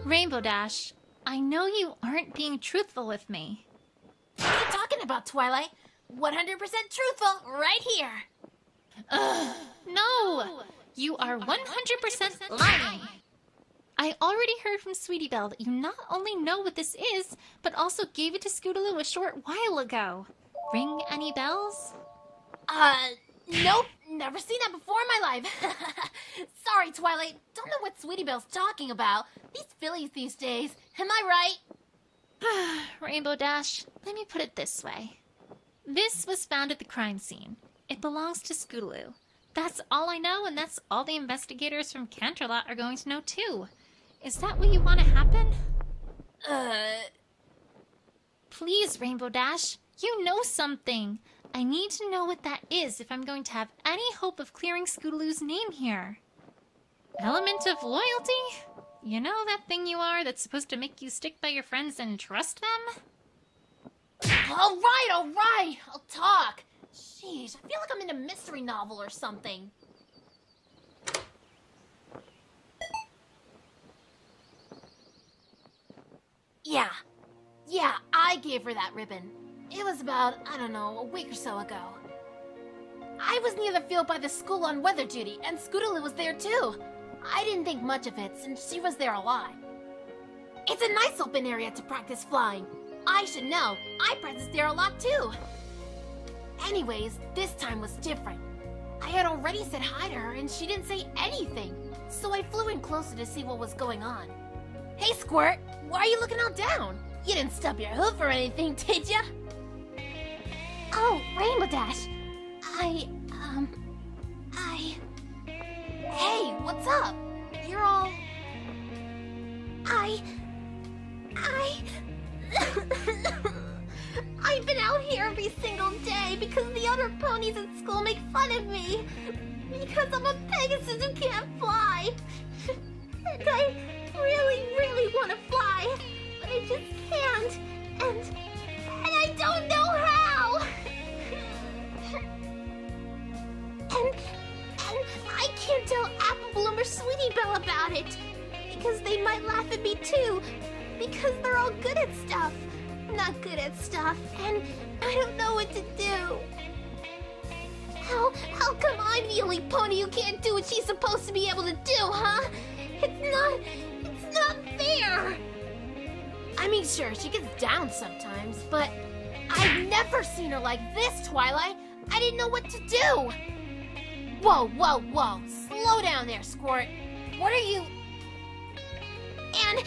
Rainbow Dash, I know you aren't being truthful with me. What are you talking about, Twilight? 100% truthful, right here. No! You are 100% lying. I already heard from Sweetie Belle that you not only know what this is, but also gave it to Scootaloo a short while ago. Ring any bells? Nope. Never seen that before in my life. Sorry, Twilight. Don't know what Sweetie Belle's talking about. These fillies these days. Am I right? Rainbow Dash, let me put it this way. This was found at the crime scene. It belongs to Scootaloo. That's all I know, and that's all the investigators from Canterlot are going to know, too. Is that what you want to happen? Please, Rainbow Dash. You know something. I need to know what that is if I'm going to have any hope of clearing Scootaloo's name here. Element of loyalty? You know that thing you are that's supposed to make you stick by your friends and trust them? All right. I'll talk. Jeez, I feel like I'm in a mystery novel or something. Yeah, I gave her that ribbon. It was about, I don't know, a week or so ago. I was near the field by the school on weather duty, and Scootaloo was there too. I didn't think much of it since she was there a lot. It's a nice open area to practice flying. I should know. I practiced there a lot too. Anyways, this time was different. I had already said hi to her and she didn't say anything, so I flew in closer to see what was going on. Hey, Squirt, why are you looking all down? You didn't stub your hoof or anything, did ya? Oh, Rainbow Dash. Hey, what's up? You're all... I've been out here every single day because the other ponies at school make fun of me. Because I'm a Pegasus who can't fly. And I really want to fly, but I just can't. And I don't know how. And I can't tell Apple Bloom or Sweetie Belle about it. Because they might laugh at me too. Because they're all good at stuff. I'm not good at stuff, and I don't know what to do. How come I'm the only pony who can't do what she's supposed to be able to do, huh? It's not fair. I mean, sure, she gets down sometimes, but I've never seen her like this, Twilight. I didn't know what to do. Whoa. Slow down there, Squirt. What are you... And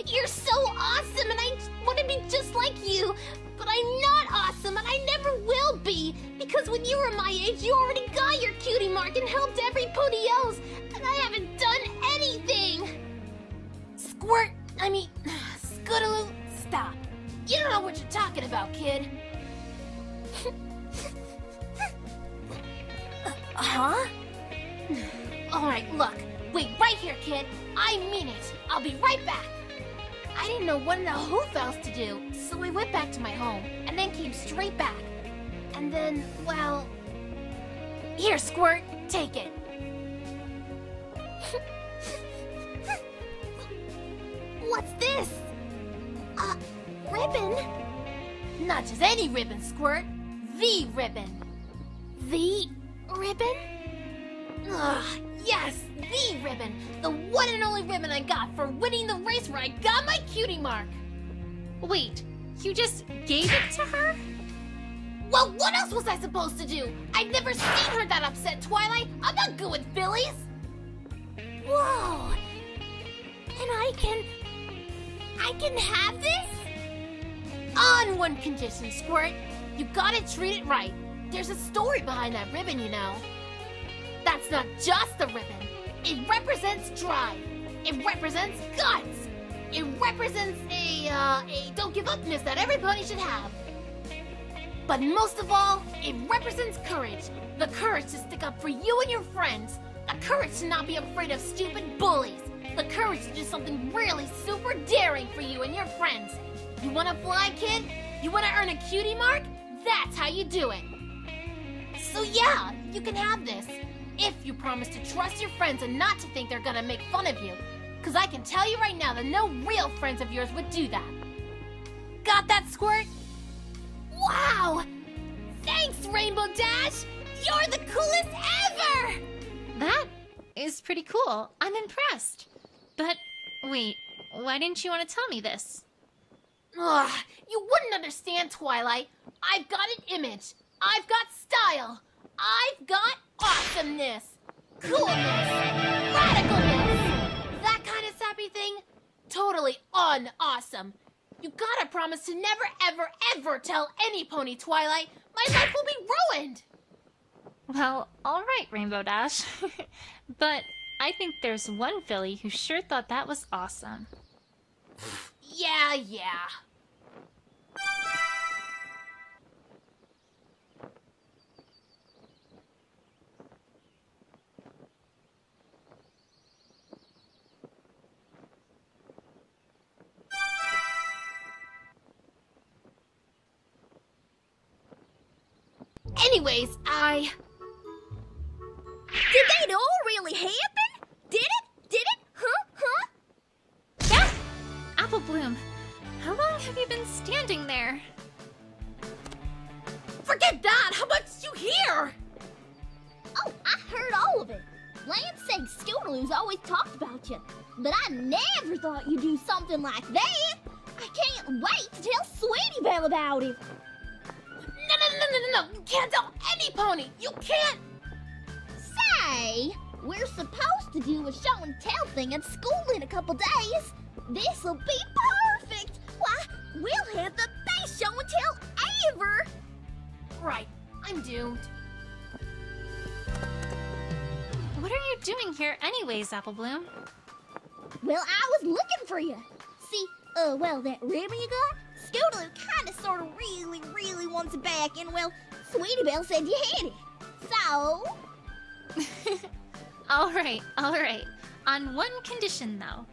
you're so awesome, and I want to be just like you. But I'm not awesome, and I never will be. Because when you were my age, you already got your cutie mark and helped every pony else. And I haven't done anything. Scootaloo, stop. You don't know what you're talking about, kid. Huh? Alright, look. Wait right here, kid. I mean it. I'll be right back. I didn't know what in the hoof else to do, so I went back to my home, and then came straight back. And then, well... Here, Squirt, take it. What's this? A ribbon? Not just any ribbon, Squirt. The ribbon. The ribbon? Ugh, yes, the ribbon. The one and only ribbon I got for winning the race where I got my cutie mark. Wait, you just gave it to her? Well, what else was I supposed to do? I've never seen her that upset, Twilight. I'm not good with fillies. Whoa. And I can have this? On one condition, Squirt. You gotta treat it right. There's a story behind that ribbon, you know. That's not just a ribbon. It represents drive. It represents guts. It represents a don't give upness that every pony should have. But most of all, it represents courage. The courage to stick up for you and your friends. The courage to not be afraid of stupid bullies. the courage to do something really super daring for you and your friends. You wanna fly, kid? You wanna earn a cutie mark? That's how you do it. So yeah, you can have this. If you promise to trust your friends and not to think they're gonna make fun of you. Cause I can tell you right now that no real friends of yours would do that. Got that, Squirt? Wow! Thanks, Rainbow Dash! You're the coolest ever! That is pretty cool. I'm impressed. But wait, why didn't you want to tell me this? Ugh, you wouldn't understand, Twilight. I've got an image. I've got style. I've got awesomeness. Coolness. Radicalness. That kind of sappy thing? Totally un-awesome. You gotta promise to never, ever, ever tell any pony, Twilight. My life will be ruined. Well, alright, Rainbow Dash. But I think there's one filly who sure thought that was awesome. Yeah. Anyways, Did that all really happen? Did it? Huh? Yeah! Apple Bloom, how long have you been standing there? forget that! How much did you hear? Oh, I heard all of it. Lance said Scootaloo's always talked about you, but I never thought you'd do something like that. I can't wait to tell Sweetie Belle about it. No. You can't tell any pony. You can't. Say, we're supposed to do a show and tell thing at school in a couple days. This'll be perfect. Why, we'll have the best show and tell ever. Right. I'm doomed. What are you doing here anyways, Apple Bloom? Well, I was looking for you. See, well, that ribbon you got? Scootaloo kinda sorta really wants it back, and well, Sweetie Belle said you had it. So... Alright. On one condition, though.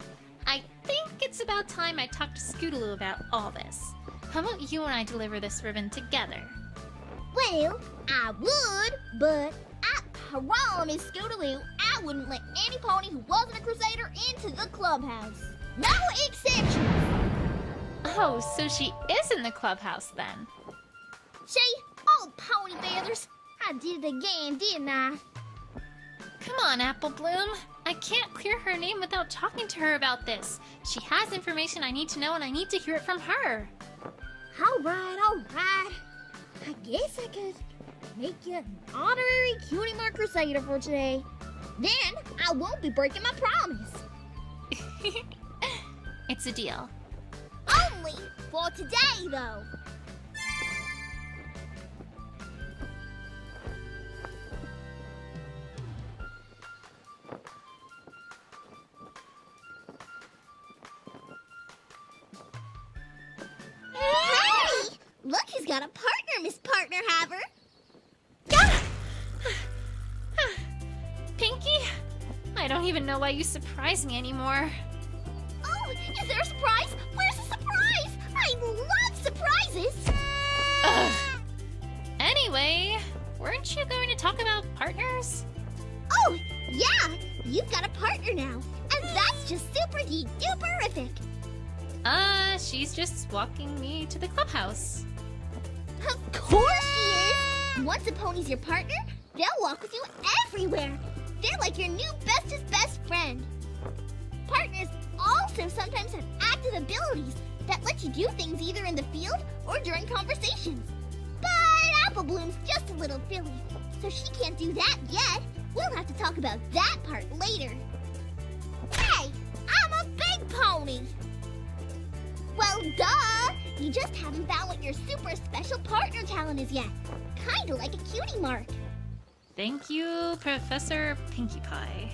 I think it's about time I talked to Scootaloo about all this. How about you and I deliver this ribbon together? Well, I would, but I promise Scootaloo I wouldn't let any pony who wasn't a Crusader into the clubhouse. No exceptions! Oh, so she is in the clubhouse then. See? Oh, pony feathers. I did it again, didn't I? Come on, Apple Bloom. I can't clear her name without talking to her about this. She has information I need to know and I need to hear it from her. Alright. I guess I could make you an honorary Cutie Mark Crusader for today. Then I won't be breaking my promise. It's a deal. Only for today, though. Hey! Look, he's got a partner, Miss Partner Haver. Pinky? I don't even know why you surprise me anymore. Oh, is there a surprise? Where's the surprise? I love surprises. Ugh. Anyway, weren't you going to talk about partners? Oh, yeah, you've got a partner now, and that's just super-duperific. She's just walking me to the clubhouse. Of course she is! Once a pony's your partner, they'll walk with you everywhere. They're like your new bestest best friend. Partners also sometimes have active abilities that let you do things either in the field or during conversations. But Apple Bloom's just a little filly, so she can't do that yet. We'll have to talk about that part later. Hey, I'm a big pony! Well, duh! You just haven't found what your super special partner talent is yet. Kinda like a cutie mark. Thank you, Professor Pinkie Pie.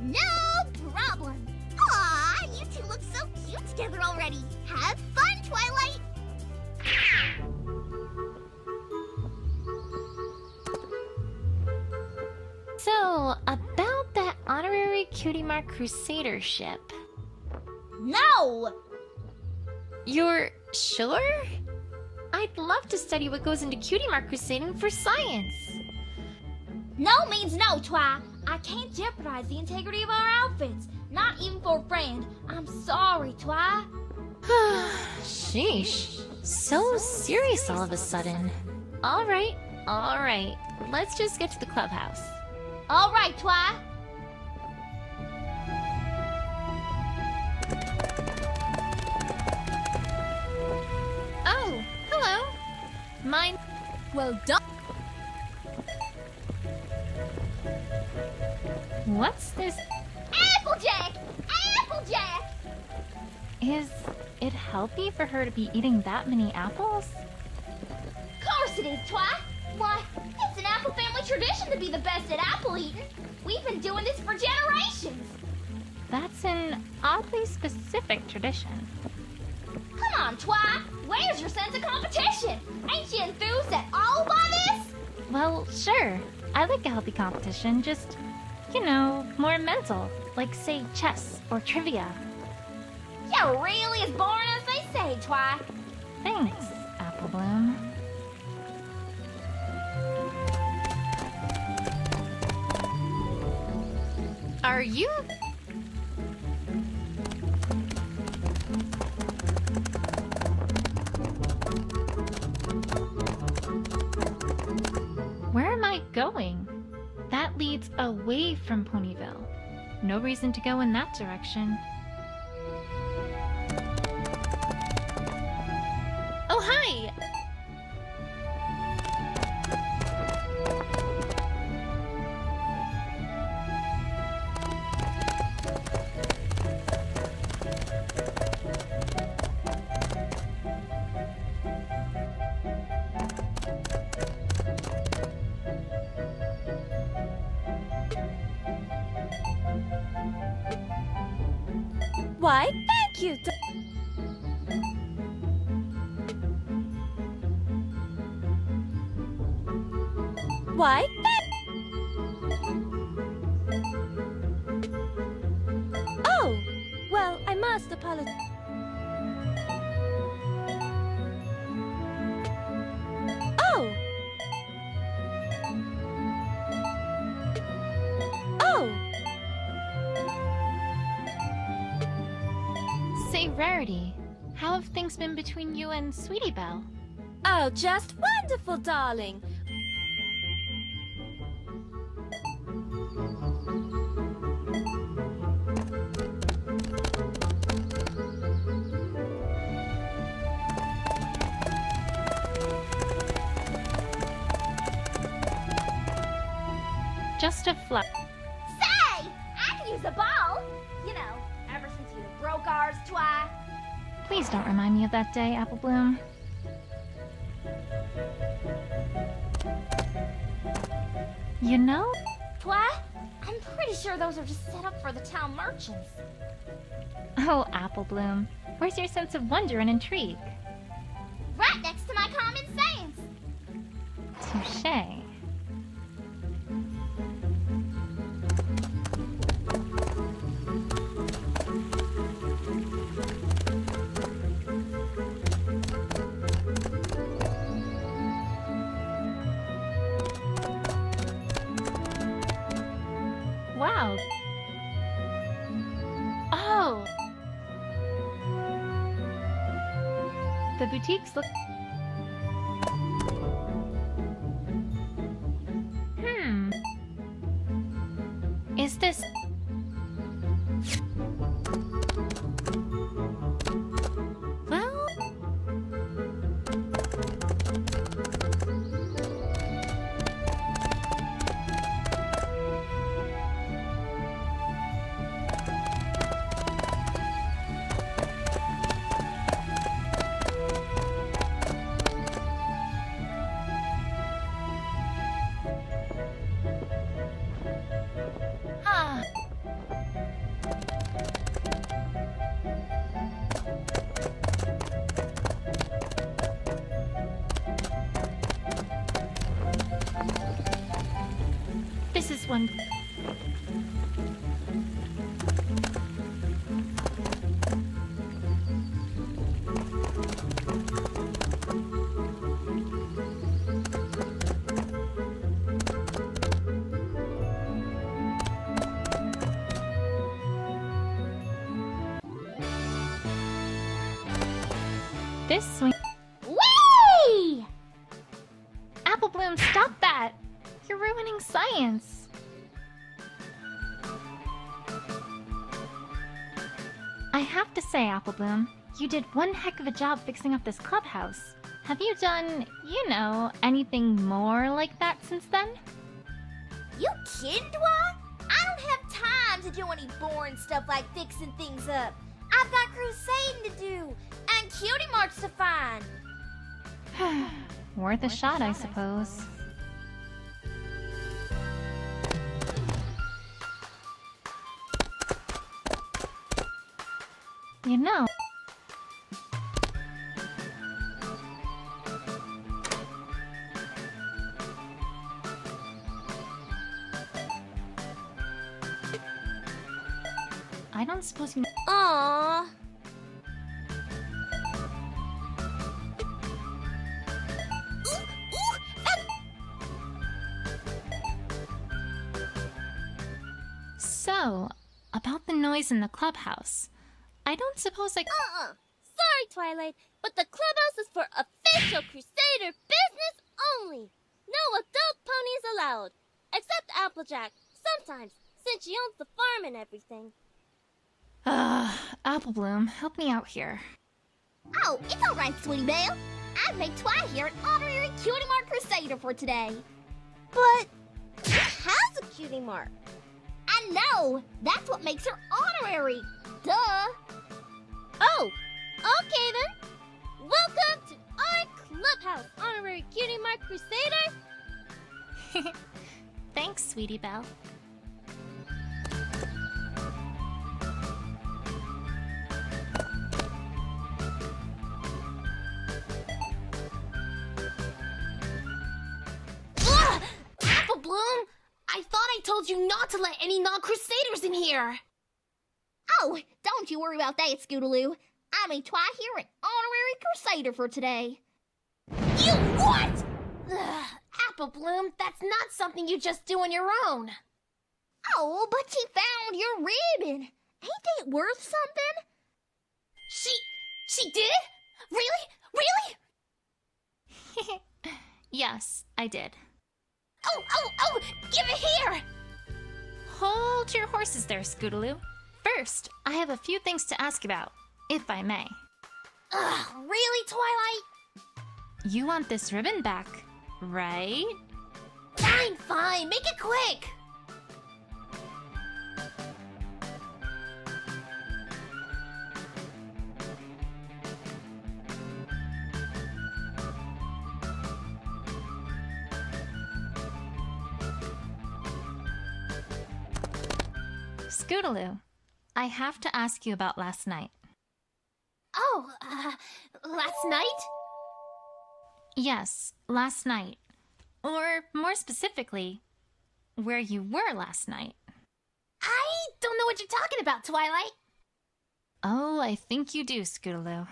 No problem. Aw, you two look so cute together already. Have fun, Twilight! So, about that honorary Cutie Mark Crusader ship. No! You're sure? I'd love to study what goes into Cutie Mark Crusading for science. No means no, Twi. I can't jeopardize the integrity of our outfits. Not even for a friend. I'm sorry, Twi. Sheesh. So serious all of a sudden. All right. Let's just get to the clubhouse. All right, Twi. Oh, hello. Mine. Well done. What's this? Applejack! Applejack! Is it healthy for her to be eating that many apples? Of course it is, Twi. Why, it's an apple family tradition to be the best at apple eating. We've been doing this for generations. That's an oddly specific tradition. Come on, Twi. Where's your sense of competition? Ain't you enthused at all by this? Well, sure. I like a healthy competition, just, more mental. Like, say, chess or trivia. You're really as boring as they say, Twi. Thanks, Apple Bloom. Are you... Where am I going? That leads away from Ponyville. No reason to go in that direction. Oh, hi! Why, thank you. Why, Oh, well, I must apologize. Oh! Say, Rarity, how have things been between you and Sweetie Belle? Oh, just wonderful, darling. Just a fluff. Say, I could use a ball. Ever since you broke ours, Twi. Please don't remind me of that day, Apple Bloom. You know? Twi, I'm pretty sure those are just set up for the town merchants. Oh, Apple Bloom, where's your sense of wonder and intrigue? Right next to my common sense. Touché. Wow. Oh! The boutiques look... Is this... Well... Ah. This is one... This swing. Whee! Apple Bloom, stop that! You're ruining science. I have to say, Apple Bloom, you did one heck of a job fixing up this clubhouse. Have you done, anything more like that since then? You kidding, Dwa? I don't have time to do any boring stuff like fixing things up. I've got crusading to do and cutie marks to find. Worth a shot, I suppose. You know... I don't suppose you... Aww. So, about the noise in the clubhouse. I don't suppose I... Sorry, Twilight, but the clubhouse is for official Crusader business only. No adult ponies allowed. Except Applejack, sometimes, since she owns the farm and everything. Apple Bloom, help me out here. Oh, it's all right, Sweetie Belle. I've made Twi here an honorary Cutie Mark Crusader for today. But who has a cutie mark? I know! That's what makes her honorary. Duh! Oh, okay then. Welcome to our clubhouse, honorary cutie mark Crusader. Thanks, Sweetie Belle. Apple Bloom, I thought I told you not to let any non-Crusaders in here. Oh, don't you worry about that, Scootaloo. I made Twi here an honorary Crusader for today. You what? Ugh, Apple Bloom, that's not something you just do on your own. Oh, but she found your ribbon. Ain't that worth something? She did? Really? Really? Yes, I did. Oh, give it here! Hold your horses there, Scootaloo. First, I have a few things to ask about, if I may. Ugh, really, Twilight? You want this ribbon back, right? Fine, make it quick! Scootaloo, I have to ask you about last night. Oh, last night? Yes, last night. Or, more specifically, where you were last night. I don't know what you're talking about, Twilight. Oh, I think you do, Scootaloo.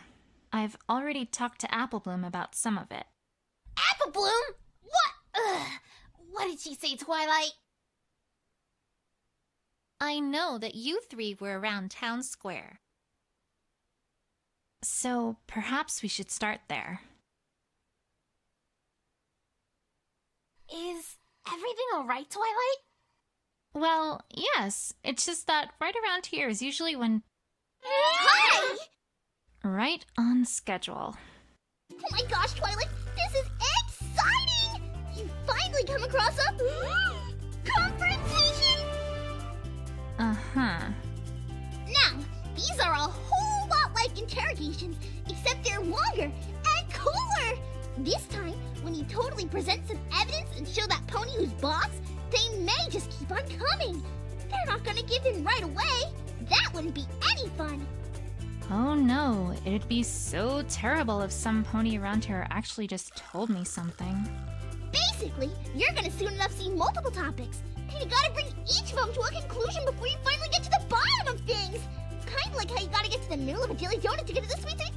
I've already talked to Apple Bloom about some of it. Apple Bloom? What? What did she say, Twilight? I know that you three were around town square. So perhaps we should start there. Is everything alright, Twilight? Well, yes. It's just that right around here is usually when... Hi! Right on schedule. Oh my gosh, Twilight, this is exciting! You finally come across a... confrontation! Uh-huh. Now, these are a whole lot like interrogations, except they're longer and cooler! This time, when you totally present some evidence and show that pony who's boss, they may just keep on coming. They're not gonna give in right away. That wouldn't be any fun. Oh no, it'd be so terrible if some pony around here actually just told me something. Basically, you're gonna soon enough see multiple topics, and you gotta bring each of them to a conclusion before you finally get to the bottom of things. Kind of like how you gotta get to the middle of a jelly donut to get to the sweet filling.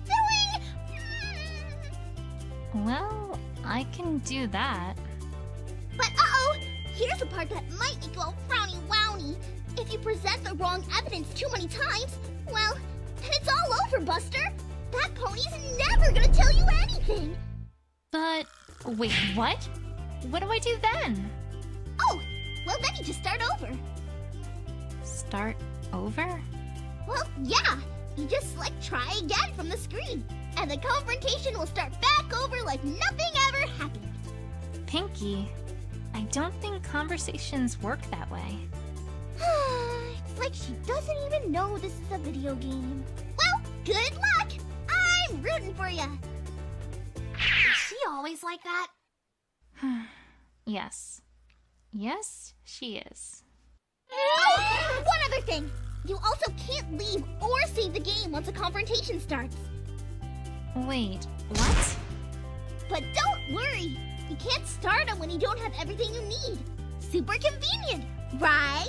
Well, I can do that. But here's the part that might make you all frowny wowny. If you present the wrong evidence too many times, well, then it's all over, Buster. That pony's never gonna tell you anything! But, wait, what? What do I do then? Oh, well then you just start over. Start over? Well, yeah. You just select try again from the screen. And the confrontation will start back over like nothing ever happened. Pinky, I don't think conversations work that way. It's like she doesn't even know this is a video game. Well, good luck! I'm rooting for you. Is she always like that? Yes. Yes, she is. Oh, one other thing. You also can't leave or save the game once a confrontation starts. Wait, what? But don't worry. You can't start them when you don't have everything you need. Super convenient, right?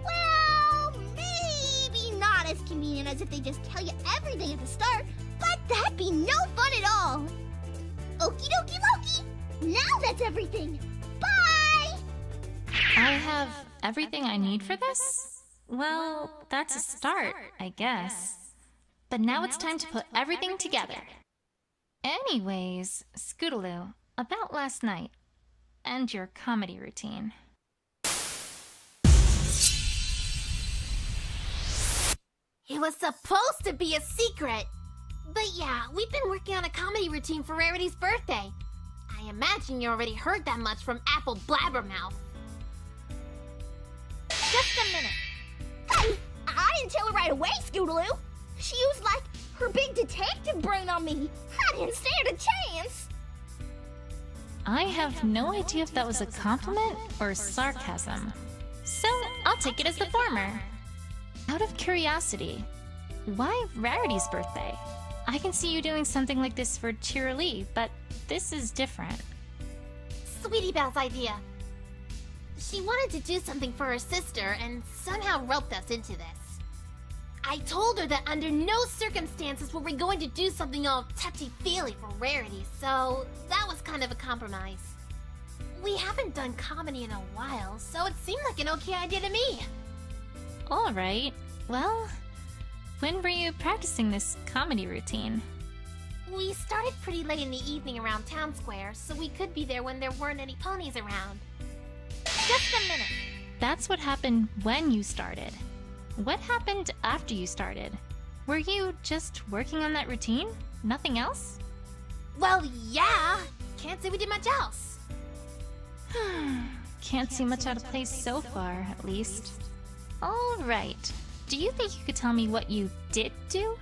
Well, maybe not as convenient as if they just tell you everything at the start, but that'd be no fun at all. Okie dokie Loki. Now that's everything. Bye! I have everything I need for this? Well, that's a start, I guess. But now it's time to put everything together. Anyways, Scootaloo, about last night and your comedy routine. It was supposed to be a secret. But yeah, we've been working on a comedy routine for Rarity's birthday. I imagine you already heard that much from Apple Blabbermouth. Just a minute. Hey, I didn't tell her right away, Scootaloo. She used, like, her big detective brain on me. I didn't stand a chance. I have no idea if that was a compliment or sarcasm. So, I'll take it as the former. Out of curiosity, why Rarity's birthday? I can see you doing something like this for Cheerilee, but this is different. Sweetie Belle's idea. She wanted to do something for her sister and somehow roped us into this. I told her that under no circumstances were we going to do something all touchy-feely for Rarity, so that was kind of a compromise. We haven't done comedy in a while, so it seemed like an okay idea to me. Alright, well, when were you practicing this comedy routine? We started pretty late in the evening around Town Square, so we could be there when there weren't any ponies around. Just a minute. That's what happened when you started. What happened after you started? Were you just working on that routine? Nothing else? Well, yeah. Can't say we did much else. Can't see much out of place so far, at least. Alright. Do you think you could tell me what you did do?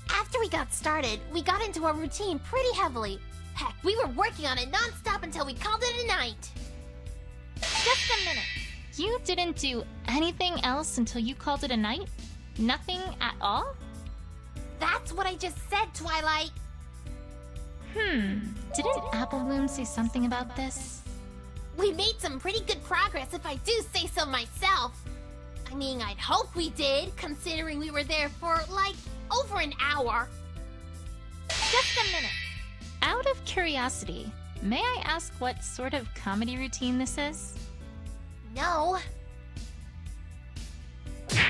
After we got started, we got into our routine pretty heavily. Heck, we were working on it non-stop until we called it a night. Just a minute. You didn't do anything else until you called it a night? Nothing at all? That's what I just said, Twilight. Didn't Apple Bloom say something about this? We made some pretty good progress if I do say so myself. I mean, I'd hope we did, considering we were there for, like, over an hour. Just a minute. Out of curiosity, may I ask what sort of comedy routine this is? No.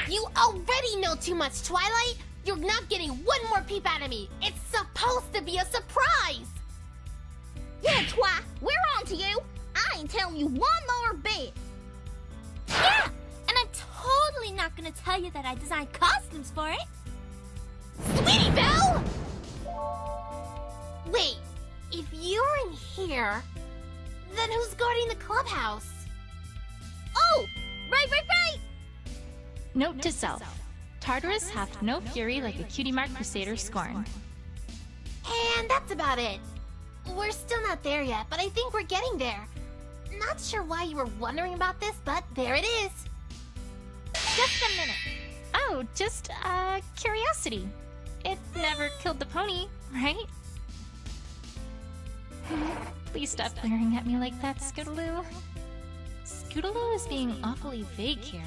You already know too much, Twilight! You're not getting one more peep out of me! It's supposed to be a surprise! Yeah, Twi, we're on to you. I ain't telling you one more bit. Yeah, and I'm totally not gonna tell you that I designed costumes for it. Sweetie Belle! Wait, if you're in here, then who's guarding the clubhouse? Oh, right. Note to self. Tartarus hath no fury like a cutie mark crusader scorn. And that's about it. We're still not there yet, but I think we're getting there. Not sure why you were wondering about this, but there it is. Just a minute. Oh, just, curiosity. It never killed the pony, right? Please stop glaring at me like that, Scootaloo. Scootaloo is being awfully vague here.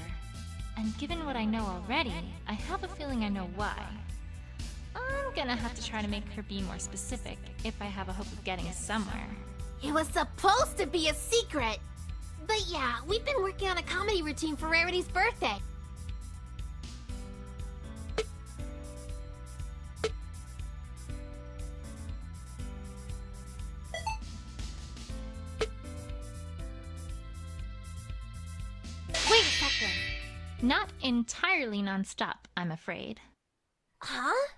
And given what I know already, I have a feeling I know why. I'm gonna have to try to make her be more specific if I have a hope of getting us somewhere. It was supposed to be a secret. But yeah, we've been working on a comedy routine for Rarity's birthday. Not entirely non-stop, I'm afraid. Huh?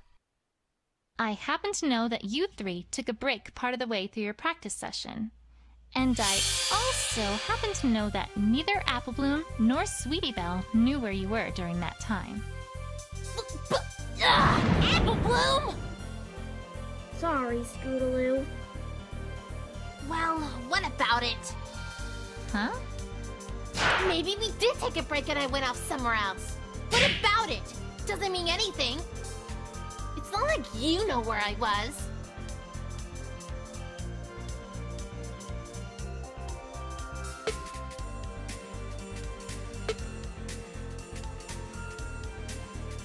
I happen to know that you three took a break part of the way through your practice session. And I also happen to know that neither Applebloom nor Sweetie Belle knew where you were during that time. Applebloom! Sorry, Scootaloo. Well, what about it? Huh? Maybe we did take a break and I went off somewhere else. What about it? Doesn't mean anything. It's not like you know where I was.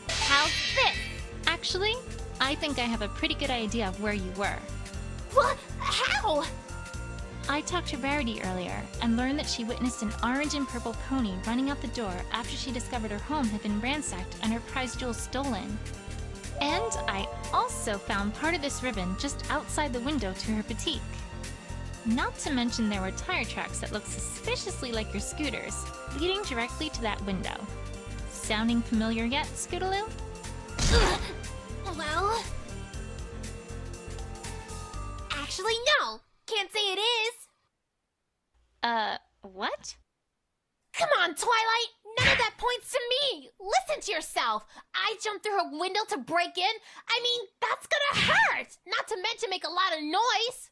How's this? Actually, I think I have a pretty good idea of where you were. What? How? I talked to Rarity earlier and learned that she witnessed an orange and purple pony running out the door after she discovered her home had been ransacked and her prized jewels stolen. And I also found part of this ribbon just outside the window to her boutique. Not to mention there were tire tracks that looked suspiciously like your scooter's, leading directly to that window. Sounding familiar yet, Scootaloo? Well... Actually, no! Can't say it is! What? Come on, Twilight! None of that points to me! Listen to yourself! I jumped through her window to break in? I mean, that's gonna hurt! Not to mention make a lot of noise!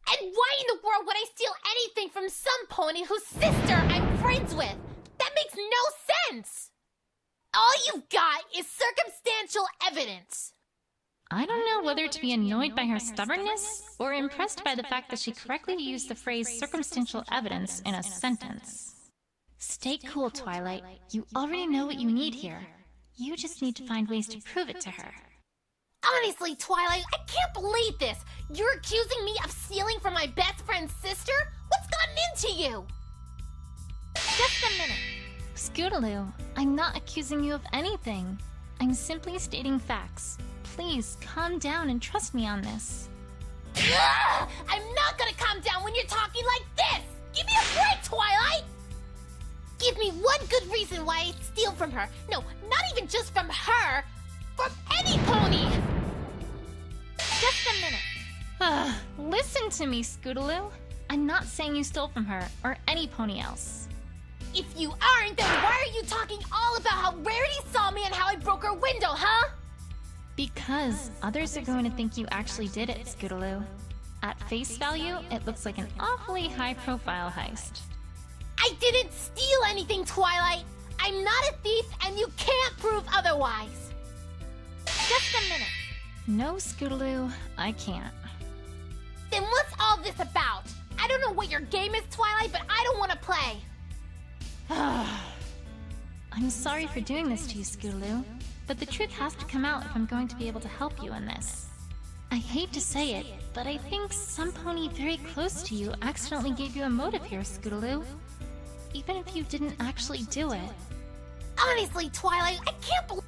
And why in the world would I steal anything from some pony whose sister I'm friends with? That makes no sense! All you've got is circumstantial evidence! I don't know whether to be annoyed by her stubbornness or impressed by the fact that she correctly used the phrase circumstantial evidence in a sentence. Stay cool, Twilight. You already know what you need here. You just need to find ways to prove it to her. Honestly, Twilight, I can't believe this! You're accusing me of stealing from my best friend's sister? What's gotten into you? Just a minute. Scootaloo, I'm not accusing you of anything. I'm simply stating facts. Please, calm down and trust me on this. Ugh! I'm not gonna calm down when you're talking like this! Give me a break, Twilight! Give me one good reason why I'd steal from her. No, not even just from her. From any pony! Just a minute. Listen to me, Scootaloo. I'm not saying you stole from her or any pony else. If you aren't, then why are you talking all about how Rarity saw me and how I broke her window, huh? Because others are going to think you actually did it, Scootaloo. At face value, it looks like an awfully high-profile heist. I didn't steal anything, Twilight! I'm not a thief, and you can't prove otherwise! Just a minute. No, Scootaloo, I can't. Then what's all this about? I don't know what your game is, Twilight, but I don't want to play. I'm sorry for doing this to you, Scootaloo, but the truth has to come out if I'm going to be able to help you in this. I hate to say it, but I think some pony very close to you accidentally gave you a motive here, Scootaloo. Even if you didn't actually do it. Honestly, Twilight, I can't believe...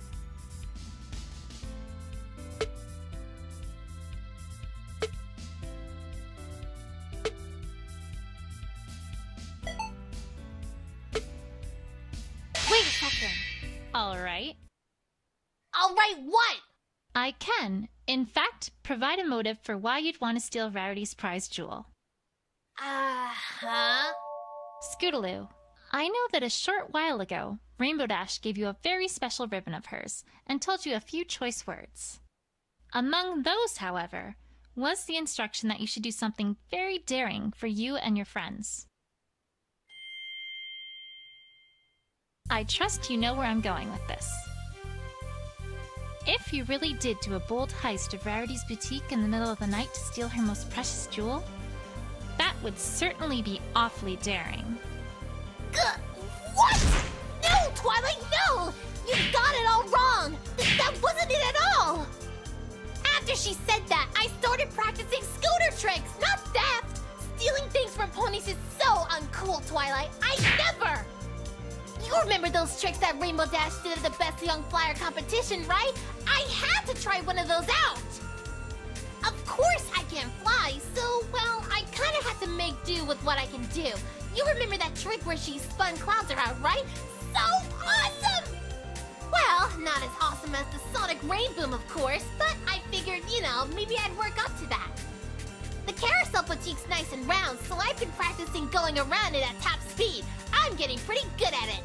Wait a second. Alright. Alright, what? I can, in fact, provide a motive for why you'd want to steal Rarity's prize jewel. Huh? Scootaloo, I know that a short while ago, Rainbow Dash gave you a very special ribbon of hers and told you a few choice words. Among those, however, was the instruction that you should do something very daring for you and your friends. I trust you know where I'm going with this. If you really did do a bold heist of Rarity's boutique in the middle of the night to steal her most precious jewel, that would certainly be awfully daring. What? No, Twilight, no! You got it all wrong! That wasn't it at all! After she said that, I started practicing scooter tricks, not theft! Stealing things from ponies is so uncool, Twilight. I never! You remember those tricks that Rainbow Dash did at the Best Young Flyer competition, right? I had to try one of those out! Of course I can't fly, so, well, I kinda have to make do with what I can do. You remember that trick where she spun clouds around, right? so awesome! Well, not as awesome as the Sonic Rain Boom, of course, but I figured, maybe I'd work up to that. The carousel boutique's nice and round, so I've been practicing going around it at top speed. I'm getting pretty good at it.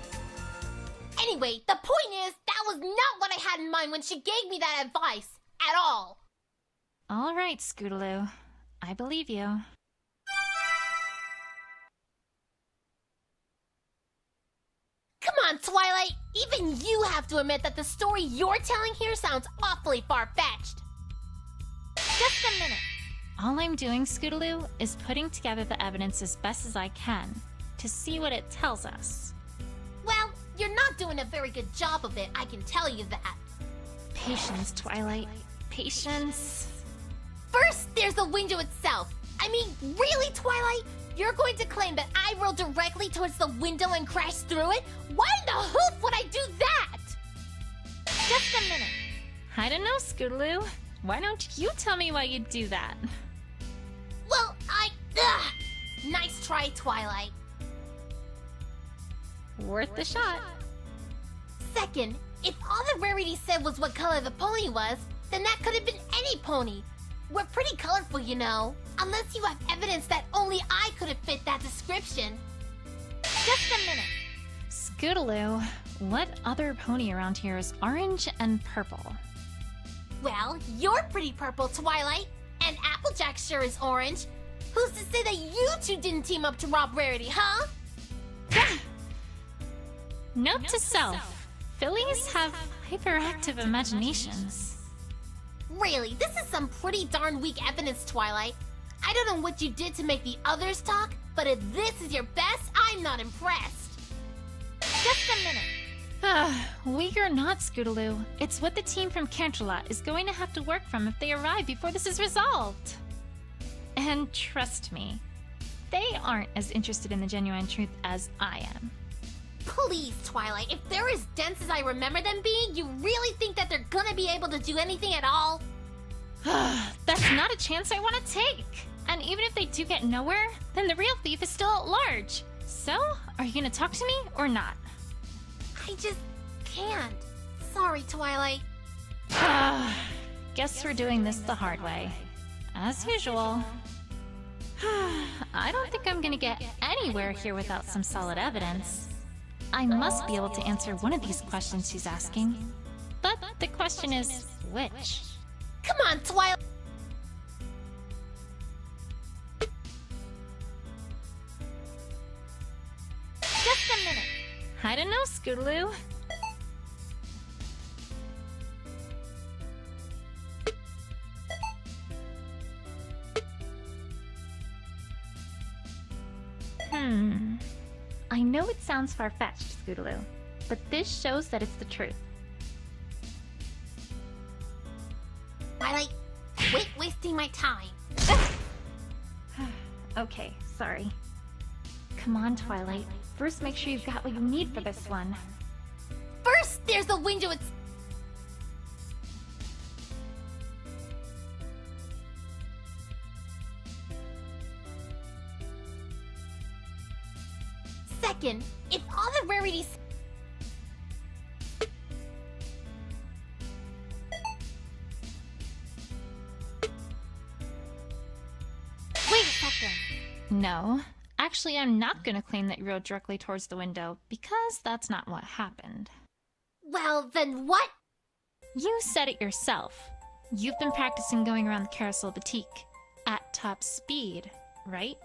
Anyway, the point is, that was not what I had in mind when she gave me that advice. At all. All right, Scootaloo. I believe you. Come on, Twilight. Even you have to admit that the story you're telling here sounds awfully far-fetched. Just a minute. All I'm doing, Scootaloo, is putting together the evidence as best as I can to see what it tells us. Well, you're not doing a very good job of it, I can tell you that. Patience, Twilight. Patience. First, there's the window itself. I mean, really, Twilight? You're going to claim that I rolled directly towards the window and crashed through it? Why in the hoof would I do that? Just a minute. I don't know, Scootaloo. Why don't you tell me why you'd do that? Well, nice try, Twilight. Worth the shot. Second, if all the Rarity said was what color the pony was, then that could have been any pony. We're pretty colorful, unless you have evidence that only I could have fit that description. Just a minute. Scootaloo, what other pony around here is orange and purple? Well, you're pretty purple, Twilight, and Applejack sure is orange. Who's to say that you two didn't team up to rob Rarity, huh? Note to self. Fillies have hyperactive imaginations. Really, this is some pretty darn weak evidence, Twilight. I don't know what you did to make the others talk, but if this is your best, I'm not impressed. Just a minute. Weak or not, Scootaloo, it's what the team from Canterlot is going to have to work from if they arrive before this is resolved. And trust me, they aren't as interested in the genuine truth as I am. Please, Twilight, if they're as dense as I remember them being, you really think that they're gonna be able to do anything at all? That's not a chance I want to take. And even if they do get nowhere, then the real thief is still at large. So, are you gonna talk to me or not? I just can't. Sorry, Twilight. Guess we're doing this the hard way. As usual. I don't think I'm gonna get anywhere here without some solid evidence. I must be able to answer one of these questions she's asking. But the question is, which? Come on, Twilight! Just a minute. I don't know, Scootaloo. I know it sounds far-fetched, Scootaloo, but this shows that it's the truth. Twilight, quit wasting my time. Okay, sorry. Come on, Twilight. First, make sure you've got what you need for this one. First, there's the window itself. Second, if all the Rarities... Wait a second. No. Actually, I'm not going to claim that you rode directly towards the window, because that's not what happened. Well, then what? You said it yourself. You've been practicing going around the Carousel Boutique at top speed, right?